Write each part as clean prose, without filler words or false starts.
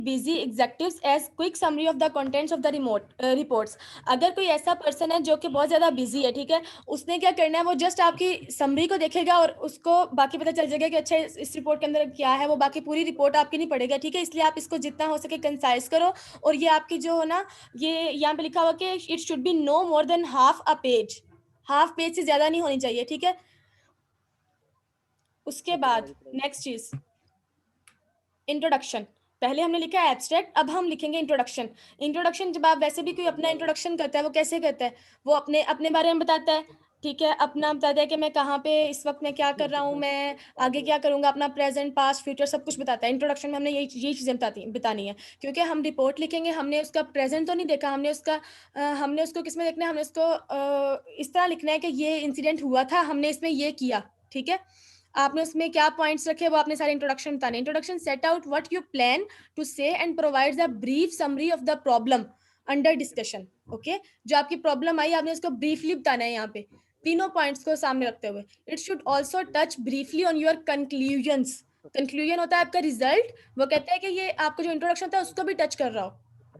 busy executives as quick summary of the contents of the reports. अगर कोई ऐसा person है जो कि बहुत ज़्यादा बिजी है, ठीक है, उसने क्या करना है, वो जस्ट आपकी समरी को देखेगा और उसको बाकी पता चल जाएगा कि अच्छा इस रिपोर्ट के अंदर क्या है, वो बाकी पूरी रिपोर्ट आपकी नहीं पड़ेगा, ठीक है। इसलिए आप इसको जितना हो सके कंसाइज करो, और ये आपकी जो हो ना, ये यहाँ पे लिखा हुआ कि it should be no more than half a page, half page से ज़्यादा नहीं होनी चाहिए, ठीक है। उसके बाद नेक्स्ट चीज इंट्रोडक्शन। पहले हमने लिखा है एब्स्ट्रैक्ट, अब हम लिखेंगे इंट्रोडक्शन। इंट्रोडक्शन जब आप वैसे भी कोई अपना इंट्रोडक्शन करता है, वो कैसे करता है, वो अपने अपने बारे में बताता है, ठीक है, अपना बताता है कि मैं कहाँ पे इस वक्त मैं क्या कर रहा हूँ, मैं आगे क्या करूँगा, अपना प्रेजेंट पास्ट फ्यूचर सब कुछ बताता है। इंट्रोडक्शन में हमने यही चीज़ें बतानी है, क्योंकि हम रिपोर्ट लिखेंगे, हमने उसका प्रेजेंट तो नहीं देखा, हमने उसको किस में देखना है, हमने उसको इस तरह लिखना है कि ये इंसिडेंट हुआ था, हमने इसमें ये किया, ठीक है। आपने उसमें क्या पॉइंट्स रखे, वो आपने सारे इंट्रोडक्शन बताने। Introduction set out what you plan to say and provides a brief summary of the problem under discussion. Okay, जो आपकी प्रॉब्लम आई आपने उसको ब्रीफली बताना है यहाँ पे, तीनों पॉइंट्स को सामने रखते हुए। It should also touch briefly on your conclusions. Conclusion होता है आपका रिजल्ट, वो कहता है कि ये आपका जो इंट्रोडक्शन होता है उसको भी टच कर रहा हो।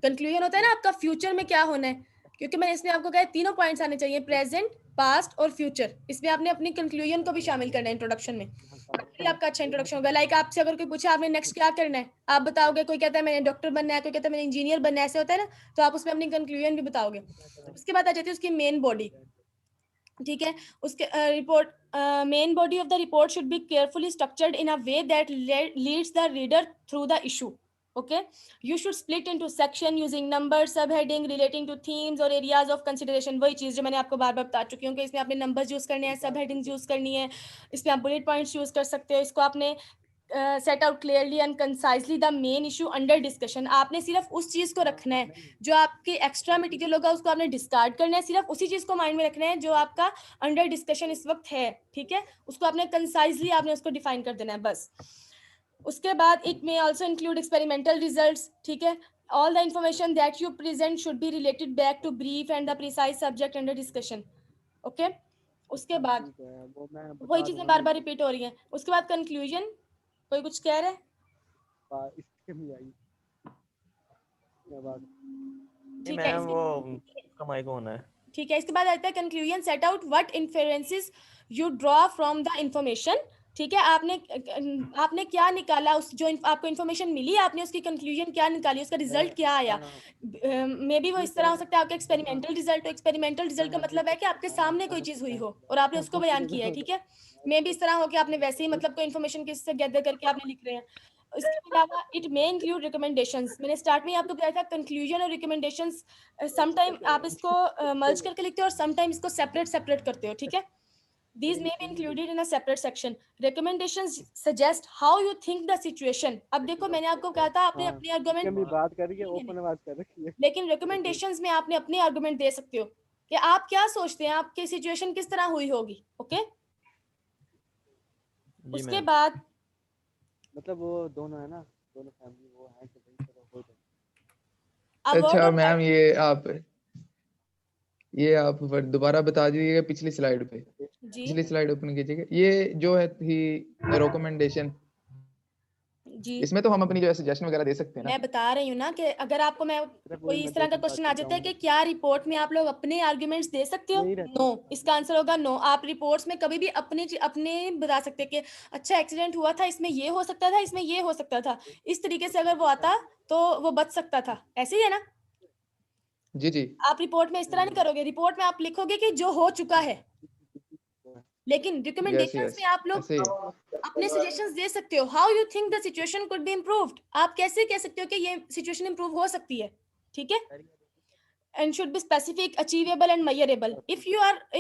कंक्लूजन होता है ना आपका फ्यूचर में क्या होना है, क्योंकि मैंने इसमें आपको कहा तीनों पॉइंट्स आने चाहिए, प्रेजेंट पास्ट और फ्यूचर। इसमें आपने अपनी कंक्लूजन को भी शामिल करना है इंट्रोडक्शन में, तभी आपका अच्छा इंट्रोडक्शन होगा। लाइक आपसे अगर कोई पूछे आपने नेक्स्ट क्या करना है, आप बताओगे, कोई कहता है मैंने डॉक्टर बनना है, कोई कहता है मैंने इंजीनियर बनना है, ऐसे होता है ना, तो आप उसमें अपनी कंक्लूजन भी बताओगे। उसके बाद आ जाती है उसकी मेन बॉडी, ठीक है। उसके report main body of the report should be carefully structured in a way that leads the reader through the issue. Okay, you should split into section using numbers, subheading relating to themes or areas of consideration। वही चीज जो मैंने आपको बार बार बता चुकी हूँ कि इसमें आपने नंबर्स यूज करने हैं, सब हेडिंग्स यूज करनी है, इसमें आप बुलेट पॉइंट्स यूज कर सकते हो। इसको आपने set out clearly and concisely the main issue under discussion. आपने सिर्फ उस चीज को रखना है, जो आपकी एक्स्ट्रा मटेरियल होगा उसको आपने डिस्कार्ड करना है, सिर्फ उसी चीज को माइंड में रखना है जो आपका अंडर डिस्कशन इस वक्त है, ठीक है। उसको आपने कंसाइजली आपने उसको डिफाइन कर देना है बस। उसके बाद it may also include experimental results, ठीक है। All the information that you present should be related back to brief and the precise subject under discussion. Okay, उसके बाद वही चीजें बार बार रिपीट हो रही हैं। उसके बाद कंक्लूजन, कोई कुछ कह रहे हैं? ठीक है, वो माइक ऑन है। ठीक है। इसके बाद आता है conclusion, set out what inferences you draw from the information, ठीक है। आपने क्या निकाला, उस जो आपको इन्फॉर्मेशन मिली, आपने उसकी कंक्लूजन क्या निकाली, उसका रिजल्ट क्या आया। मे बी वो इस तरह हो सकता है आपका एक्सपेरिमेंटल रिजल्ट हो। एक्सपेरिमेंटल रिजल्ट का मतलब है कि आपके सामने कोई चीज हुई हो और आपने उसको बयान किया है, ठीक है। मे बी इस तरह हो कि आपने वैसे ही मतलब कोई इन्फॉर्मेशन किससे गैदर करके आपने लिख रहे हैं। इसके अलावा इट मे इंक्लूड रिकमेंडेशंस। मैंने स्टार्ट में आपको बताया था कंक्लूजन और रिकमेंडेशंस समटाइम आप इसको मर्ज करके लिखते हो और समटाइम इसको सेपरेट सेपरेट करते हो, ठीक है। These may be included in a separate section. Recommendations suggest how you think the situation। अब देखो मैंने आपको कहा था आपने अपनी आर्गुमेंट बात करेंगे, ओपन बात कर रखी है, लेकिन रिकमेंडेशंस में आपने अपने आर्गुमेंट दे सकते हो कि आप क्या सोचते हैं, आपकी सिचुएशन किस तरह हुई होगी। ओके, उसके बाद मतलब वो दोनों है ना, दोनों फैमिली वो है कि भाई चलो हो जाए। अच्छा मैम, ये आप दोबारा बता दीजिएगा पिछली स्लाइड पे, पिछली स्लाइड ओपन कीजिएगा। ये जो है थी रिकमेंडेशन, जी इसमें तो हम अपनी जो है सजेशन वगैरह दे सकते हैं ना। मैं बता रही हूँ ना कि अगर आपको मैं कोई इस तरह का क्वेश्चन आ जाता है कि क्या रिपोर्ट में आप लोग अपने आर्गुमेंट्स दे सकते हो, नो, इसका आंसर होगा नो। आप रिपोर्ट्स में कभी भी अपने बता सकते हैं कि अच्छा एक्सीडेंट हुआ था, इसमें ये हो सकता था, इसमें ये हो सकता था, इस तरीके से अगर वो आता तो वो बच सकता था, ऐसे ही है ना। जी जी, आप रिपोर्ट में इस तरह नहीं करोगे, रिपोर्ट में आप लिखोगे कि जो हो चुका है, लेकिन रिकमेंडेशंस में आप लोग अपने सजेशंस दे सकते हो। How you think the situation could be improved, आप कैसे कह सकते हो कि ये सिचुएशन इम्प्रूव हो सकती है, ठीक है। And should be specific, achievable and measurable. If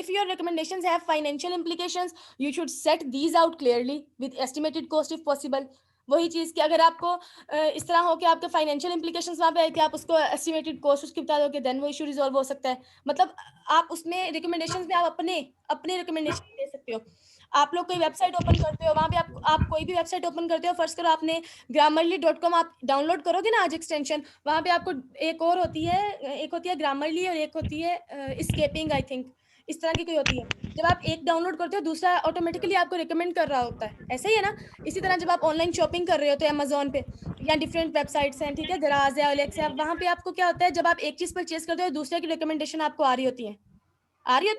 your recommendations have financial implications, you should set these out clearly with estimated cost if possible। वही चीज कि अगर आपको इस तरह हो कि आपके फाइनेंशियल इंप्लीकेशंस वहां पे आए कि आप उसको एस्टिमेटेड कॉस्ट उसकी बता दोगे, देन वो इशू रिजॉल्व हो सकता है। मतलब आप उसमें रिकमेंडेशंस में आप अपने रिकमेंडेशन दे सकते हो। आप लोग कोई वेबसाइट ओपन करते हो, वहां पे आप कोई भी वेबसाइट ओपन करते हो, फर्स्ट करो आपने grammarly.com आप डाउनलोड करोगे ना आज एक्सटेंशन, वहां पे आपको एक होती है ग्रामरली और एक होती है स्केपिंग, आई थिंक इस तरह की कोई होती है। जब आप एक डाउनलोड करते हो दूसरा ऑटोमेटिकली आपको रिकमेंड कर रहा होता है, ऐसा ही है ना। इसी तरह जब आप ऑनलाइन शॉपिंग कर रहे हो तो अमेजोन पे या डिफरेंट वेबसाइट्स हैं, ठीक है, दराज है, ओलेक्स है, वहाँ पे आपको क्या होता है, जब आप एक चीज परचेज करते हो दूसरे की रिकमेंडेशन आपको आ रही होती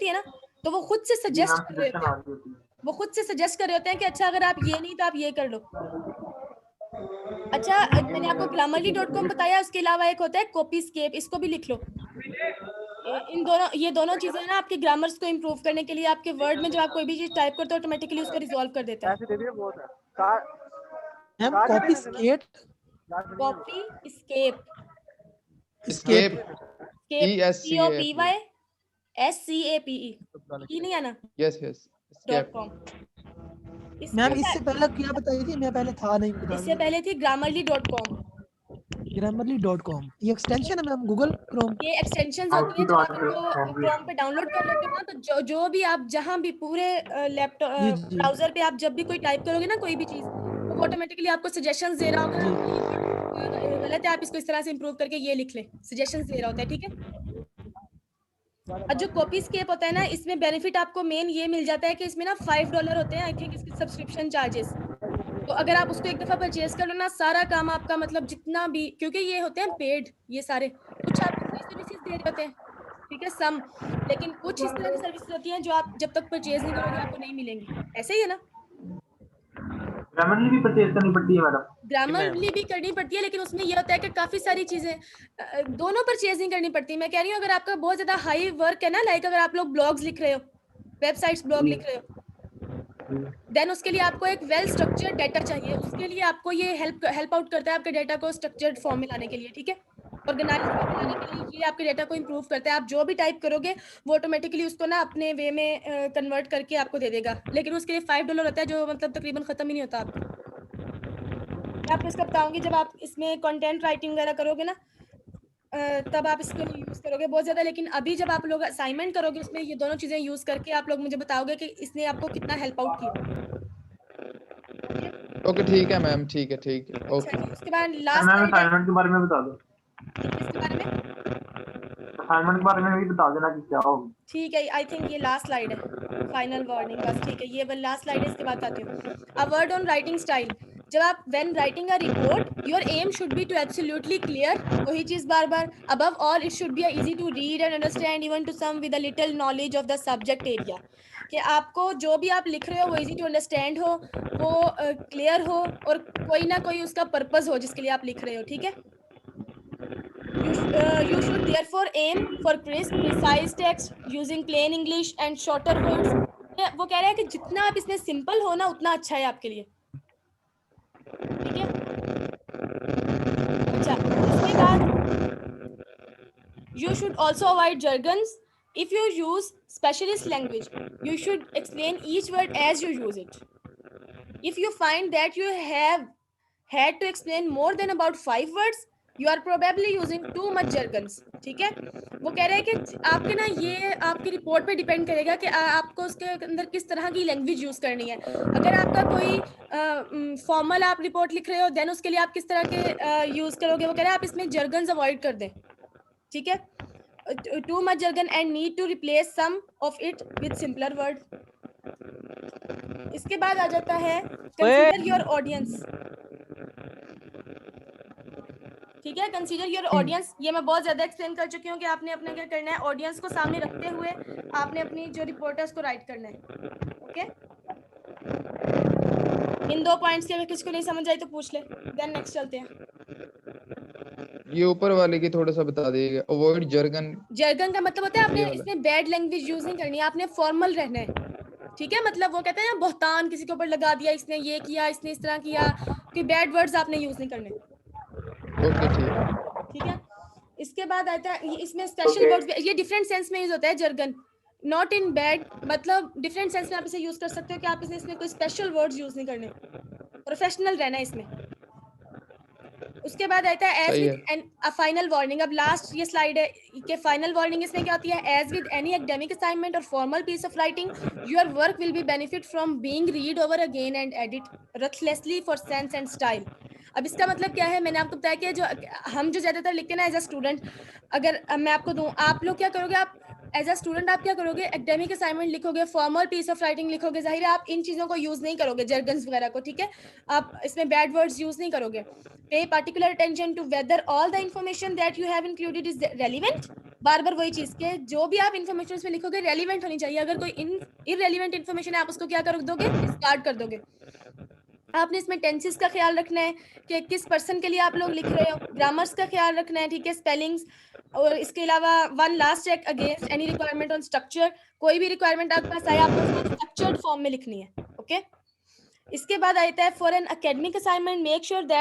है ना, तो वो खुद से सजेस्ट कर रहे होते हैं, वो खुद से सजेस्ट कर रहे होते हैं कि अच्छा अगर आप ये नहीं तो आप ये कर लो। अच्छा मैंने आपको grammarly.com बताया, उसके अलावा एक होता है copyscape, इसको भी लिख लो। ये दोनों चीजें ना आपके ग्रामर्स को इम्प्रूव करने के लिए, आपके वर्ड में जब आप कोई भी चीज टाइप करते हो ऑटोमेटिकली उसको रिजॉल्व कर देता है। ऐसे दे दिए बहुत है कार मैम कार कॉपी देने थे ना? स्केट कॉपी स्केप, स्केप COPYSCAPE नहीं आना यस यस .com। मैम इससे पहले क्या बताई थी, मैं पहले था नहीं बता इससे पहले थी grammarly.com। grammarly.com ये एक्सटेंशन है मैम गूगल क्रोम। ये एक्सटेंशंस होती हैं, जब आप इनको क्रोम पे डाउनलोड कर लेते हो ना, तो जो भी आप जहां भी पूरे लैपटॉप जी, जी। ब्राउजर पे आप जब भी कोई टाइप करोगे ना कोई भी चीज, तो वो ऑटोमेटिकली आपको सजेशंस दे रहा होगा ना, ये गलत है, आप इसको इस तरह से इंप्रूव करके ये लिख ले, सजेशंस दे रहा होता है, ठीक है। और जो कॉपीस्केप होता है ना, इसमें बेनिफिट आपको मेन ये मिल जाता है कि इसमें ना $5 होते हैं आई थिंक इसके सब्सक्रिप्शन चार्जेस। तो अगर आप उसको एक दफा परचेज कर लो ना, सारा काम आपका मतलब जितना भी, क्योंकि ये होते हैं पेड, ये सारे कुछ आपको फ्री सर्विसेज दे रहे होते हैं, ठीक है, सम, लेकिन कुछ इस तरह की सर्विसेज होती हैं जो आप जब तक परचेज नहीं करोगे आपको नहीं मिलेंगी, ऐसे ही है ना। ग्रामरली भी परचेज करनी पड़ती है मैडम? ग्रामरली भी करनी पड़ती है, लेकिन उसमें ये होता है कि काफी सारी चीजें दोनों परचेज नहीं करनी पड़ती। मैं कह रही हूँ अगर आपका बहुत ज्यादा हाई वर्क है ना, लाइक अगर आप लोग ब्लॉग्स लिख रहे हो, वेबसाइट्स ब्लॉग लिख रहे हो, देन उसके लिए आपको एक वेल स्ट्रक्चर्ड डाटा चाहिए, उसके लिए आपको ये हेल्प आउट करता है आपके डाटा को स्ट्रक्चर्ड फॉर्म में लाने के लिए, ठीक है, ऑर्गेनाइज फॉर्म में लाने के लिए ये आपके डाटा को इंप्रूव करता है। आप जो भी टाइप करोगे वो ऑटोमेटिकली उसको ना अपने वे में कन्वर्ट करके आपको दे देगा, लेकिन उसके लिए $5 होता है, जो मतलब तकरीबन खत्म ही नहीं होता आपका। मैं आपको इसका बताऊंगी जब आप इसमें कंटेंट राइटिंग वगैरह करोगे ना, तब आप इसको यूज करोगे बहुत ज्यादा, लेकिन अभी जब आप लोग असाइनमेंट करोगे उसमें ये दोनों चीजें यूज करके आप लोग मुझे बताओगे कि इसने आपको कितना हेल्प आउट किया। ओके ठीक है मैम, ठीक है अच्छा ओके। जी, उसके बाद लास्ट मैम स्लाइड है, असाइनमेंट के बारे में बता दो, इसके बारे में असाइनमेंट के बारे में भी बता देना कि क्या होगी। ठीक है। आई थिंक ये लास्ट स्लाइड है, फाइनल वार्निंग, बस ठीक है, ये लास्ट स्लाइड है, इसके बाद आती हूँ। A word on writing style. जब आप when writing a report your aim should be to absolutely clear, वही चीज बार बार, above all it should be easy to read and understand even to some with a little knowledge of the subject area. कि आपको जो भी आप लिख रहे हो वो इजी टू अंडरस्टैंड हो, वो क्लियर हो, और कोई ना कोई उसका पर्पस हो जिसके लिए आप लिख रहे हो, ठीक है। You should therefore aim for crisp, precise text using plain English and shorter words. वो कह रहा है कि जितना आप इसमें सिंपल हो ना उतना अच्छा है आपके लिए, ठीक है। अच्छा, इसके बाद you should also avoid jargons. If you use specialist language, you should explain each word as you use it. If you find that you have had to explain more than about 5 words, you are probably using too much jargons, ठीक है। वो कह रहे हैं कि आपके ना ये आपकी रिपोर्ट पे डिपेंड करेगा कि आपको उसके अंदर किस तरह की लैंग्वेज यूज करनी है। अगर आपका कोई फॉर्मल आप रिपोर्ट लिख रहे हो, देन उसके लिए आप किस तरह के यूज करोगे, वो कह रहे हैं आप इसमें जर्गन्स अवॉइड कर दें, ठीक है। Too much jargon and need to replace some of it with simpler word. इसके बाद आ जाता है कंसीडर योर ऑडियंस, ठीक है। कंसीडर योर ऑडियंस, ये मैं बहुत ज्यादा एक्सप्लेन कर चुकी हूँ कि आपने अपना क्या करना है, ऑडियंस को सामने रखते हुए आपने अपनी जो रिपोर्ट है उसको राइट करना है, ओके। इन 2 पॉइंट्स के अगर किसी को नहीं समझ आई तो पूछ ले, देन नेक्स्ट चलते हैं। ये ऊपर वाले की थोड़ा सा बता दीजिएगा, अवॉइड जर्गन। जर्गन का मतलब होता है आपने ये वाला। इसमें बैड लैंग्वेज यूज नहीं करनी है, आपने फॉर्मल रहना है, ठीक है। मतलब वो कहते हैं ना बहतान किसी के ऊपर लगा दिया, इसने ये किया, इसने इस तरह किया, कोई बैड वर्ड्स आपने यूज नहीं करने, ओके ठीक है। इसके बाद आता है इसमें स्पेशल वर्ड्स, ये डिफरेंट सेंस में यूज होता है जर्गन, नॉट इन बैड, मतलब डिफरेंट सेंस में आप इसे यूज कर सकते हो कि आप इसमें कोई स्पेशल वर्ड्स यूज नहीं करने, प्रोफेशनल रहना है इसमें। उसके बाद आता है as with an a final warning. अब लास्ट ये स्लाइड है कि फाइनल वार्निंग इसमें क्या होती है, as with any academic assignment और formal piece of writing your work will be benefit from being read over again and edit ruthlessly for sense and style. अब इसका मतलब क्या है, मैंने आपको बताया कि जो हम जो ज्यादातर लिखते हैं ना एज अ स्टूडेंट, अगर मैं आपको दूं, आप लोग क्या करोगे, आप एज अ स्टूडेंट आप क्या करोगे, एकेडमिक असाइनमेंट लिखोगे, फॉर्मल पीस ऑफ राइटिंग लिखोगे, जाहिर है आप इन चीजों को यूज नहीं करोगे, जर्गन्स वगैरह को, ठीक है, आप इसमें बैड वर्ड्स यूज नहीं करोगे। Pay particular attention to whether all the information that you have included is relevant. बार बार वही चीज के जो भी आप इन्फॉर्मेशन उसमें लिखोगे रेलिवेंट होनी चाहिए। अगर कोई इररेलिवेंट इन्फॉर्मेशन है आप उसको क्या कर दोगे, डिस्कार्ड कर दोगे। आपने इसमें टेंसेस का ख्याल रखना है कि किस पर्सन के लिए आप लोग लिख रहे हो, ग्रामर्स का ख्याल रखना है, ठीक है, स्पेलिंग्स, और इसके अलावा one last check against any requirement on structure. कोई भी रिक्वायरमेंट आपके पास आए आपको स्ट्रक्चर्ड फॉर्म में लिखनी है, ओके। इसके बाद आता है for an academic assignment make sure that